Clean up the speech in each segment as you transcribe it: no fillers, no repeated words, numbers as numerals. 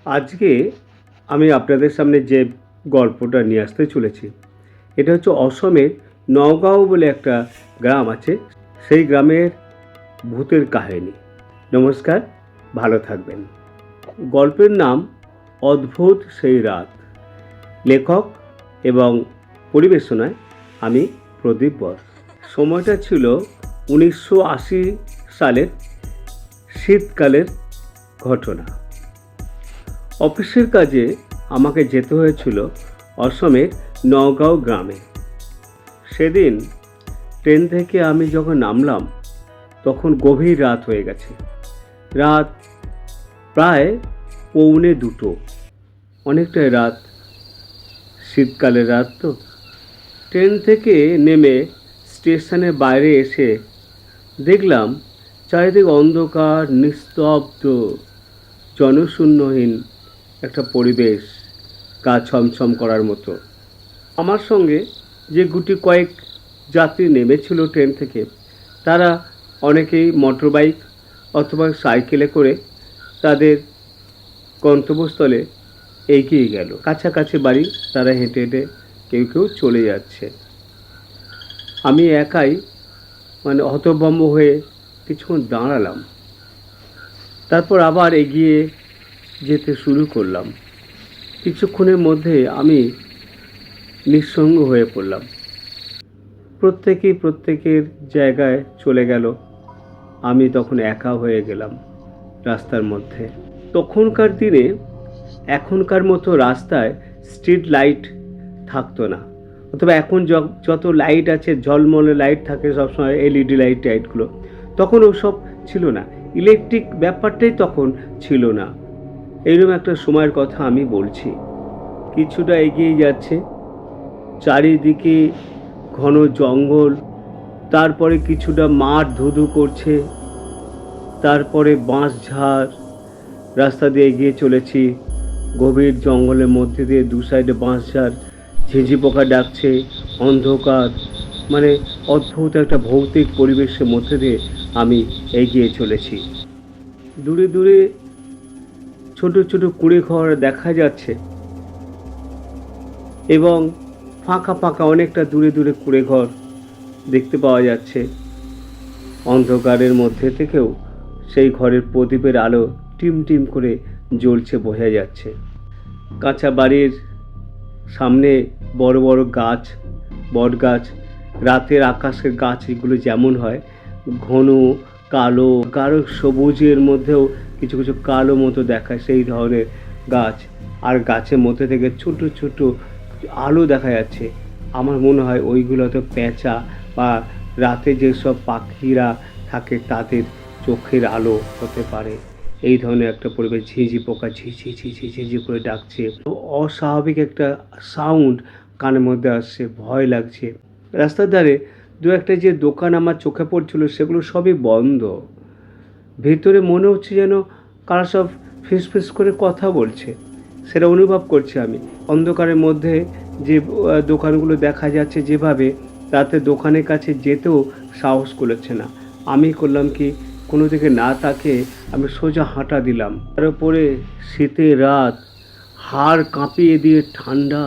আজকে আমি আপনাদের সামনে যে গল্পটা নিয়ে আসতে চলেছি, এটা হচ্ছে অসমের নগাঁও বলে একটা গ্রাম আছে, সেই গ্রামের ভূতের কাহিনী। নমস্কার, ভালো থাকবেন। গল্পের নাম অদ্ভুত সেই রাত। লেখক এবং পরিবেশনায় আমি প্রদীপ বর। সময়টা ছিল 1980 সালের শীতকালের ঘটনা। অফিসের কাজে আমাকে যেতে হয়েছিল অসমের নগাঁও গ্রামে। সেদিন ট্রেন থেকে আমি যখন নামলাম তখন গভীর রাত হয়ে গেছে। রাত প্রায় 1:45। অনেকটাই রাত, শীতকালের রাত তো। ট্রেন থেকে নেমে স্টেশনের বাইরে এসে দেখলাম চারিদিক অন্ধকার, নিস্তব্ধ, জনশূন্যহীন একটা পরিবেশ, গা ছমছম করার মতো। আমার সঙ্গে যে গুটি কয়েক যাত্রী নেমেছিল ট্রেন থেকে, তারা অনেকেই মোটর বাইক অথবা সাইকেলে করে তাদের গন্তব্যস্থলে এগিয়ে গেল। কাছাকাছি বাড়ি তারা হেঁটে হেঁটে কেউ কেউ চলে যাচ্ছে। আমি একাই হতভম্ব হয়ে কিছুক্ষণ দাঁড়ালাম, তারপর আবার এগিয়ে যেতে শুরু করলাম। কিছুক্ষণের মধ্যে আমি নিঃসঙ্গ হয়ে পড়লাম। প্রত্যেকেই প্রত্যেকের জায়গায় চলে গেল, আমি তখন একা হয়ে গেলাম রাস্তার মধ্যে। তখনকার দিনে এখনকার মতো রাস্তায় স্ট্রিট লাইট থাকতো না, অথবা এখন যত লাইট আছে, ঝলমলে লাইট থাকে সবসময়, এলইডি লাইটগুলো, তখন ওসব ছিল না। ইলেকট্রিক ব্যাপারটাই তখন ছিল না। এইরকম একটা সময়ের কথা আমি বলছি। কিছুটা এগিয়ে যাচ্ছে, চারিদিকে ঘন জঙ্গল, তারপরে কিছুটা মাঠ ধুধু করছে, তারপরে বাঁশঝাড়। রাস্তা দিয়ে এগিয়ে চলেছি, গভীর জঙ্গলের মধ্যে দিয়ে দু সাইডে বাঁশঝাড়, ঝিঁঝি পোকা ডাকছে, অন্ধকার, অদ্ভুত একটা ভৌতিক পরিবেশের মধ্যে দিয়ে আমি এগিয়ে চলেছি। দূরে দূরে ছোট ছোট কুঁড়ে ঘর দেখা যাচ্ছে, এবং ফাঁকা ফাঁকা অনেকটা দূরে দূরে কুঁড়ে ঘর দেখতে পাওয়া যাচ্ছে। অন্ধকারের মধ্যে থেকেও সেই ঘরের প্রদীপের আলো টিম টিম করে জ্বলছে, বোঝা যাচ্ছে। কাঁচা বাড়ির সামনে বড় বড় গাছ, বট গাছ, রাতের আকাশের গাছ এগুলো যেমন হয়, ঘন কালো, গাঢ় সবুজের মধ্যেও কিছু কিছু কালো মতো দেখায়, সেই ধরনের গাছ। আর গাছের মধ্যে থেকে ছোট ছোট আলো দেখা যাচ্ছে। আমার মনে হয় ওইগুলো তো পেঁচা বা রাতে যেসব পাখিরা থাকে তাদের চোখের আলো হতে পারে। এই ধরনের একটা পরিবেশ, ঝিঁঝি পোকা ঝিঝি ঝিঝি ঝিঝি করে ডাকছে, অস্বাভাবিক একটা সাউন্ড কানের মধ্যে আসছে, ভয় লাগছে। রাস্তার ধারে দু একটা যে দোকান আমার চোখে পড়ছিল, সেগুলো সবই বন্ধ। ভেতরে মনে হচ্ছে যেন কারা সব ফিস ফিস করে কথা বলছে, সেটা অনুভব করছি আমি। অন্ধকারের মধ্যে যে দোকানগুলো দেখা যাচ্ছে যেভাবে, তাতে দোকানের কাছে যেতেও সাহস করছে না। আমি করলাম কি, কোনো দিকে না তাকে আমি সোজা হাঁটা দিলাম। তার উপরে শীতের রাত, হাড় কাঁপিয়ে দিয়ে ঠান্ডা,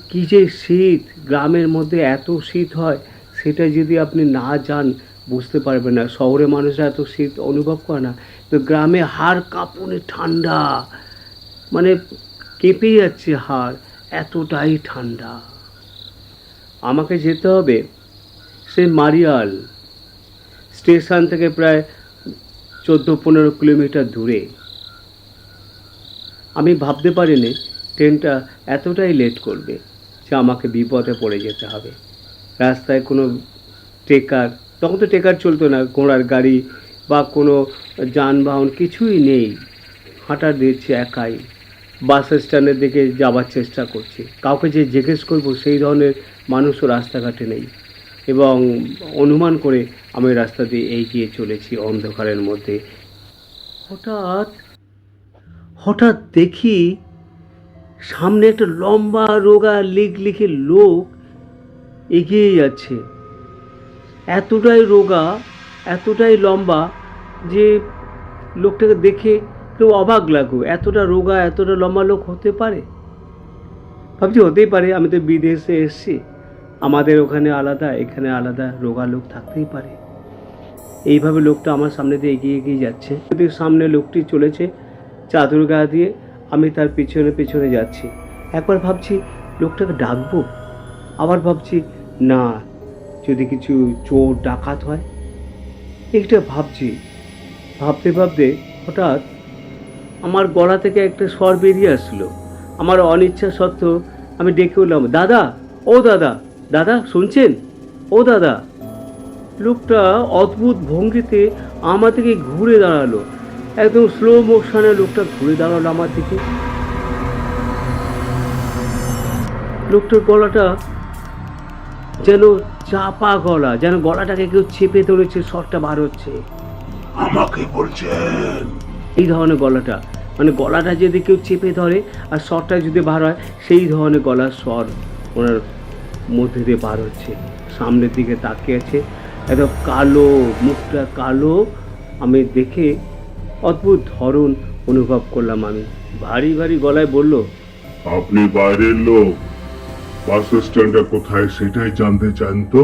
কি যে শীত! গ্রামের মধ্যে এত শীত হয়, সেটা যদি আপনি না যান বুঝতে পারবেন না। শহরে মানুষরা এত শীত অনুভব করে না, তো গ্রামে হাড় কাঁপুনি ঠান্ডা, কেঁপে যাচ্ছে হাড়, এতটাই ঠান্ডা। আমাকে যেতে হবে সেই মারিয়াল স্টেশন থেকে প্রায় 14-15 কিলোমিটার দূরে। আমি ভাবতে পারিনি ট্রেনটা এতটাই লেট করবে যে আমাকে বিপদে পড়ে যেতে হবে। রাস্তায় কোনো ট্রেকার, তখন তো ট্রেকার চলতো না, ঘোড়ার গাড়ি বা কোনো যানবাহন কিছুই নেই। হাঁটা দিচ্ছি একাই, বাস স্ট্যান্ডের দিকে যাওয়ার চেষ্টা করছি। কাউকে যে জিজ্ঞেস করবো সেই ধরনের মানুষও রাস্তাঘাটে নেই, এবং অনুমান করে আমি রাস্তা দিয়ে এগিয়ে চলেছি অন্ধকারের মধ্যে। হঠাৎ হঠাৎ দেখি সামনে একটা লম্বা রোগা লিখে লোক এগিয়ে যাচ্ছে। এতটাই রোগা, এতটাই লম্বা যে লোকটাকে দেখে কেউ অবাক লাগো, এতটা রোগা এতটা লম্বা লোক হতে পারে। ভাবছি হতেই পারে, আমি তো বিদেশে এসেছি, আমাদের ওখানে আলাদা এখানে আলাদা, রোগা লোক থাকতেই পারে। এইভাবে লোকটা আমার সামনে দিয়ে এগিয়ে এগিয়ে যাচ্ছে, সামনে লোকটি চলেছে চাদর গা দিয়ে, আমি তার পিছনে পিছনে যাচ্ছি। একবার ভাবছি লোকটাকে ডাকবো, আবার ভাবছি না, যদি কিছু চোর ডাকাত হয়। এইটা ভাবছি, ভাবতে ভাবতে হঠাৎ আমার গলা থেকে একটা স্বর বেরিয়ে আসলো। আমার অনিচ্ছা সত্ত্বেও আমি ডেকে উঠলাম, দাদা, ও দাদা, দাদা শুনছেন, ও দাদা। লোকটা অদ্ভুত ভঙ্গিতে আমার দিকে ঘুরে দাঁড়ালো, একদম স্লো মোশনে লোকটা ঘুরে দাঁড়ালো আমার দিকে। লোকটার গলাটা যেন চাপা গলা, যেন গলাটাকে কেউ চেপে ধরেছে, স্বরটা বার হচ্ছে। আমাকে বলছেন? এই ধরনের গলাটা, মানে গলাটা যদি কেউ চেপে ধরে আর স্বরটা যদি বার হয়, সেই ধরনের গলার স্বর ওনার মধ্যে দিয়ে বার হচ্ছে। সামনের দিকে তাকিয়ে আছে, একদম কালো, মুখটা কালো। আমি দেখে অদ্ভুত ধরন অনুভব করলাম। আমি ভারী ভারী গলায় বলল, আপনি বাইরের লোক, বাস স্ট্যান্ডটা কোথায় সেটাই জানতে চান তো?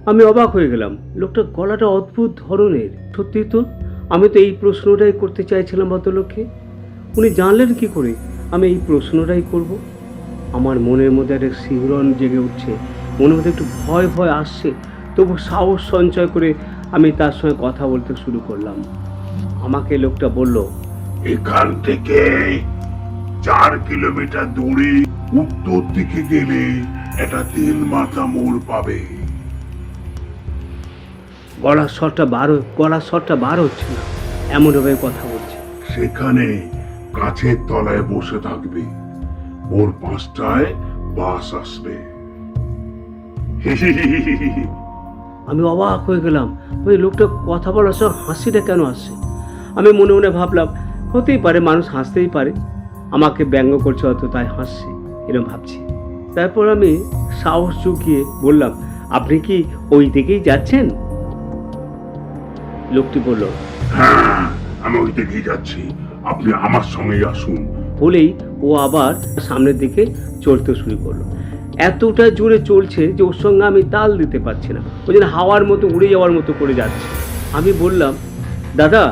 আমি অবাক হয়ে গেলাম, লোকটার গলাটা অদ্ভুত ধরনের। সত্যি তো, আমি তো এই প্রশ্নটাই করতে চাইছিলাম ভদ্রলোককে। উনি জানলেন কি করে আমি এই প্রশ্নটাই করব? আমার মনের মধ্যে একটা শিহরণ জেগে উঠছে, মনের মধ্যে একটু ভয় ভয় আসছে, তবু সাহস সঞ্চয় করে আমি তার সঙ্গে কথা বলতে শুরু করলাম। আমাকে লোকটা বলল, এখান থেকে 4 কিলোমিটার দূরে উত্তর দিকে গেলে একটা 3 মাথা মোড় পাবে। গলার স্বরটা বার হচ্ছে না, এমনভাবে কথা বলছে। সেখানে গাছের তলায় বসে থাকবে, ভোর 5টায় বাস আসবে। আমি অবাক হয়ে গেলাম, ওই লোকটা কথা বলার সময় হাসিটা কেন আসছে? আমি মনে মনে ভাবলাম, হতেই পারে, মানুষ হাসতেই পারে, আমাকে ব্যঙ্গ করছে হয়তো তাই হাসছে, এরকম ভাবছি। তারপর আমি সাহস জুগিয়ে বললাম, আপনি কি ওই দিকেই যাচ্ছেন? লোকটি বলল, হ্যাঁ, আমি ওই দিকেই যাচ্ছি, আপনি আমার সঙ্গে আসুন। বলেই ও আবার সামনের দিকে চলতে শুরু করলো। এতটা জোরে চলছে যে ওর সঙ্গে আমি তাল দিতে পারছি না, ওই জন্য হাওয়ার মতো উড়ে যাওয়ার মতো করে যাচ্ছে। আমি বললাম, দাদা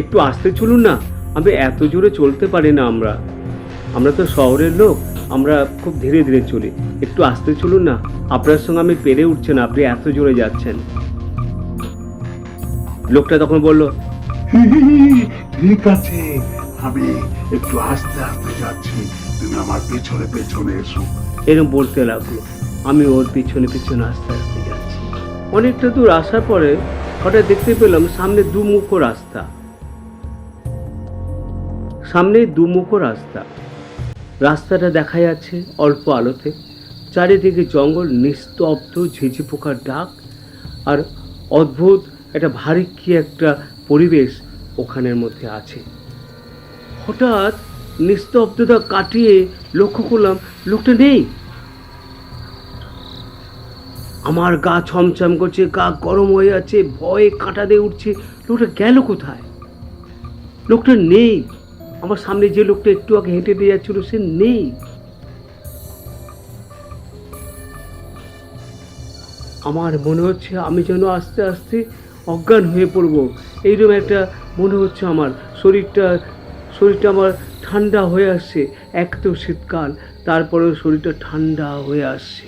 একটু আস্তে চলুন না, আমি এত জোরে চলতে পারি না, আমরা তো শহরের লোক, আমরা খুব ধীরে ধীরে চলি, একটু আস্তে চলুন না, আপনার সঙ্গে আমি পেরে উঠছে না, আপনি এত জোরে যাচ্ছেন। লোকটা তখন বলল, ঠিক আছে, আমি একটু আস্তে আস্তে যাচ্ছি, তুমি আমার পেছনে পেছনে এসো। এরকম বলতে লাগলো। আমি ওর পিছনে পিছনে আস্তে আস্তে যাচ্ছি। অনেকটা দূর আসার পরে হঠাৎ দেখতে পেলাম সামনে দুমুখো রাস্তা, রাস্তাটা দেখা যাচ্ছে অল্প আলোতে, চারিদিকে জঙ্গল, নিস্তব্ধ, ঝিঝি পোকার ডাক, আর অদ্ভুত একটা ভারী কি একটা পরিবেশ ওখানের মধ্যে আছে। হঠাৎ নিস্তব্ধতা কাটিয়ে লক্ষ্য করলাম লোকটা নেই। আমার গা ছমছম করছে, গা গরম হয়ে যাচ্ছে, ভয়ে কাঁটা দিয়ে উঠছে, লোকটা গেল কোথায়? লোকটা নেই। আমার সামনে যে লোকটা একটু আগে হেঁটে দিয়ে যাচ্ছিল সে নেই। আমার মনে হচ্ছে আমি যেন আস্তে আস্তে অজ্ঞান হয়ে পড়বো, এইরকম একটা মনে হচ্ছে। আমার শরীরটা আমার ঠান্ডা হয়ে আসছে। এক তো শীতকাল, তারপরেও শরীরটা ঠান্ডা হয়ে আসছে।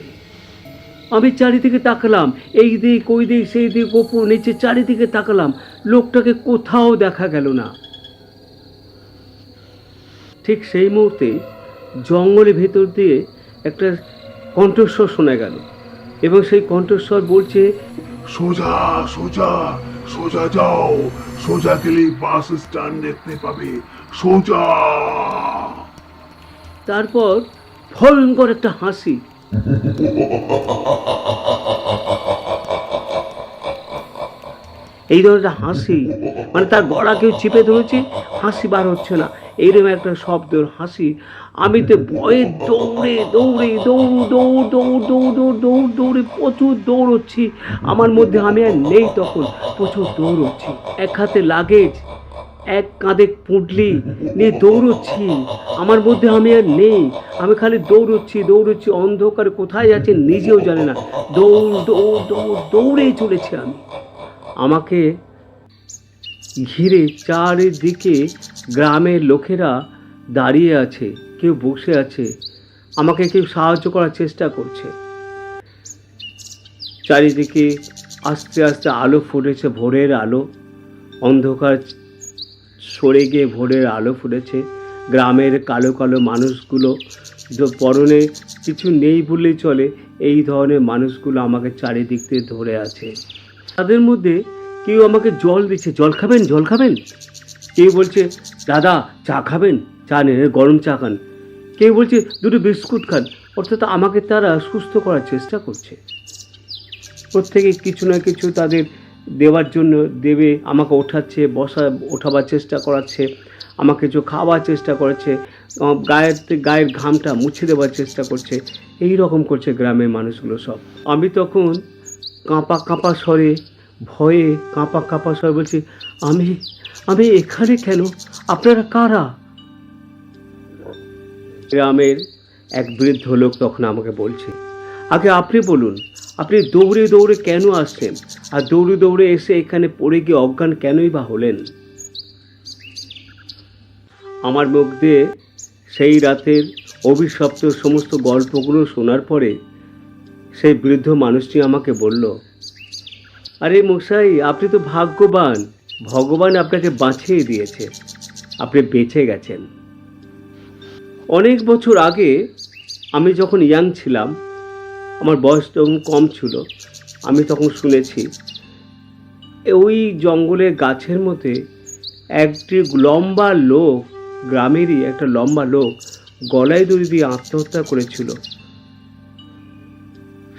আমি চারিদিকে তাকালাম, এই দিক ওই দিক, সেই দিক, ওপর নিচে, চারিদিকে তাকালাম, লোকটাকে কোথাও দেখা গেল না। ঠিক সেই মুহূর্তে জঙ্গলের ভেতর দিয়ে একটা কণ্ঠস্বর শোনা গেল, এবং সেই কণ্ঠস্বর বলছে, সোজা সোজা সোজা যাও, সোজা গেলে বাস স্ট্যান্ড দেখতে পাবে, সোজা। তারপর ভয়ঙ্কর একটা হাসি। এই ধরনের হাসি, মানে তার গলা কেউ চেপে ধরেছে, হাসি বার হচ্ছে না, এইরকম একটা শব্দের হাসি। আমি তো ভয়ে দৌড়ে প্রচুর দৌড়চ্ছি। আমার মধ্যে আমি আর নেই তখন, প্রচুর দৌড়চ্ছি। এক হাতে লাগেজ, এক কাঁধে পুঁটলি নিয়ে দৌড়চ্ছি। আমার মধ্যে আমি আর নেই, আমি খালি দৌড়চ্ছি অন্ধকারে কোথায় যাচ্ছে নিজেও জানে না। দৌড়েই চলেছি আমি। আমাকে ঘিরে চারিদিকে গ্রামের লোকেরা দাঁড়িয়ে আছে, কেউ বসে আছে, আমাকে কেউ সাহায্য করার চেষ্টা করছে। চারিদিকে আস্তে আস্তে আলো ফুটেছে, ভোরের আলো। অন্ধকার সরে গিয়ে ভোরের আলো ফুটেছে। গ্রামের কালো কালো মানুষগুলো, পরনে কিছু নেই বললেই চলে, এই ধরনের মানুষগুলো আমাকে চারিদিক দিয়ে ধরে আছে। তাদের মধ্যে কেউ আমাকে জল দিচ্ছে, জল খাবেন। কেউ বলছে দাদা চা খাবেন, চা নেন, গরম চা খান। কেউ বলছে দুটো বিস্কুট খান। অর্থাৎ আমাকে তারা সুস্থ করার চেষ্টা করছে। প্রত্যেকে কিছু না কিছু তাদের দেওয়ার জন্য দেবে, আমাকে ওঠাবার চেষ্টা করাচ্ছে, আমাকে কিছু খাওয়ার চেষ্টা করেছে, গায়ের ঘামটা মুছে দেওয়ার চেষ্টা করছে। এই রকম করছে গ্রামের মানুষগুলো সব। আমি তখন কাঁপা স্বরে, ভয়ে কাঁপা স্বরে বলছি, আমি এখানে কেন? আপনারা কারা? গ্রামের এক বৃদ্ধ লোক তখন আমাকে বলছে, আগে আপনি বলুন, আপনি দৌড়ে কেন আসছেন? আর দৌড়ে এসে এখানে পড়ে গিয়ে অজ্ঞান কেনই বা হলেন? আমার মুখ দিয়ে সেই রাতের অভিশপ্ত সমস্ত গল্পগুলো শোনার পরে সেই বৃদ্ধ মানুষটি আমাকে বলল, আরে মশাই, আপনি তো ভাগ্যবান, ভগবান আপনাকে বাঁচিয়ে দিয়েছে, আপনি বেঁচে গেছেন। অনেক বছর আগে আমি যখন ইয়াং ছিলাম, আমার বয়স তখন কম ছিল, আমি তখন শুনেছি ওই জঙ্গলের গাছের মধ্যে একটি লম্বা লোক, গ্রামেরই একটা লম্বা লোক গলায় দড়ি দিয়ে আত্মহত্যা করেছিল।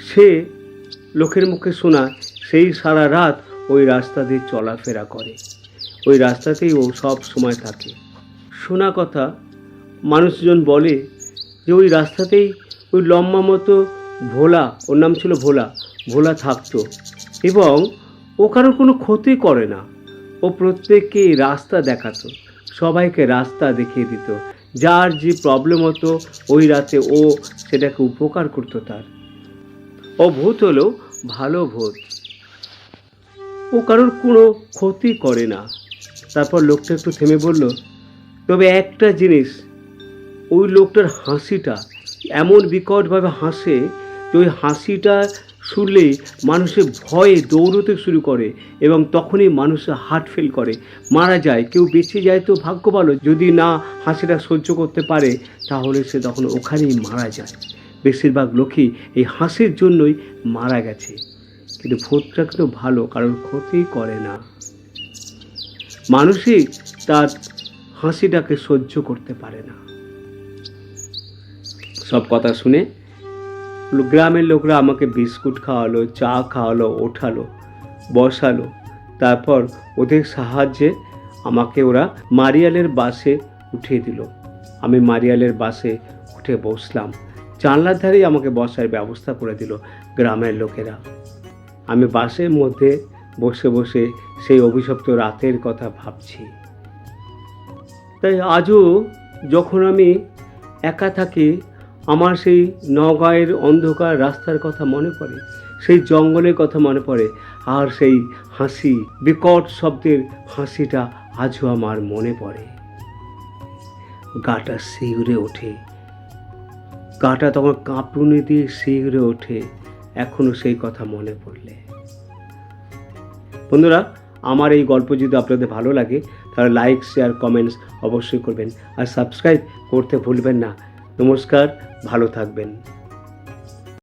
সে লোকের মুখে শোনা, সেই সারা রাত ওই রাস্তা দিয়ে চলাফেরা করে, ওই রাস্তাতেই ও সব সময় থাকে। শোনা কথা, মানুষজন বলে যে ওই রাস্তাতেই ওই লম্বা মতো ভোলা, ওর নাম ছিল ভোলা থাকতো, এবং ও কারোর কোনো ক্ষতি করে না। ও প্রত্যেককে রাস্তা দেখাতো, সবাইকে রাস্তা দেখিয়ে দিত। যার যে প্রবলেম হতো ওই রাতে ও সেটাকে উপকার করতো তার। ও ভূত হলো ভালো ভূত, ও কারোর কোনো ক্ষতি করে না। তারপর লোকটা একটু থেমে বলল, তবে একটা জিনিস, ওই লোকটার হাসিটা এমন বিকটভাবে হাসে যে ওই হাসিটা শুনলে মানুষের ভয়ে দৌড়তে শুরু করে, এবং তখনই মানুষের হার্ট ফেল করে, মারা যায়। কেউ বেঁচে যায় তো ভাগ্য ভালো, যদি না হাসিটা সহ্য করতে পারে তাহলে সে তখন ওখানেই মারা যায়। বেশিরভাগ লোকই এই হাসির জন্যই মারা গেছে। কিন্তু ভূতটা কিন্তু ভালো, কারণ ক্ষতি করে না, মানুষই তার হাসিটাকে সহ্য করতে পারে না। সব কথা শুনে গ্রামের লোকরা আমাকে বিস্কুট খাওয়ালো, চা খাওয়ালো, ওঠালো, বসালো। তারপর ওদের সাহায্যে আমাকে ওরা মারিয়ালের বাসে উঠিয়ে দিল। আমি মারিয়ালের বাসে উঠে বসলাম। জানলার ধারেই আমাকে বসার ব্যবস্থা করে দিল গ্রামের লোকেরা। আমি বাসের মধ্যে বসে বসে সেই অভিশপ্ত রাতের কথা ভাবছি। তাই আজও যখন আমি একা থাকি, আমার সেই নওগাঁয়ের অন্ধকার রাস্তার কথা মনে পড়ে, সেই জঙ্গলের কথা মনে পড়ে, আর সেই হাসি, বিকট শব্দের হাসিটা আজও আমার মনে পড়ে। গাটা শিউরে ওঠে, গাটা তখন কাঁপুনি দিয়ে শিউরে ওঠে এখনো সেই কথা মনে পড়লে। বন্ধুরা, আমার এই গল্প যদি আপনাদের ভালো লাগে তাহলে লাইক, শেয়ার, কমেন্টস অবশ্যই করবেন, আর সাবস্ক্রাইব করতে ভুলবেন না। নমস্কার, ভালো থাকবেন।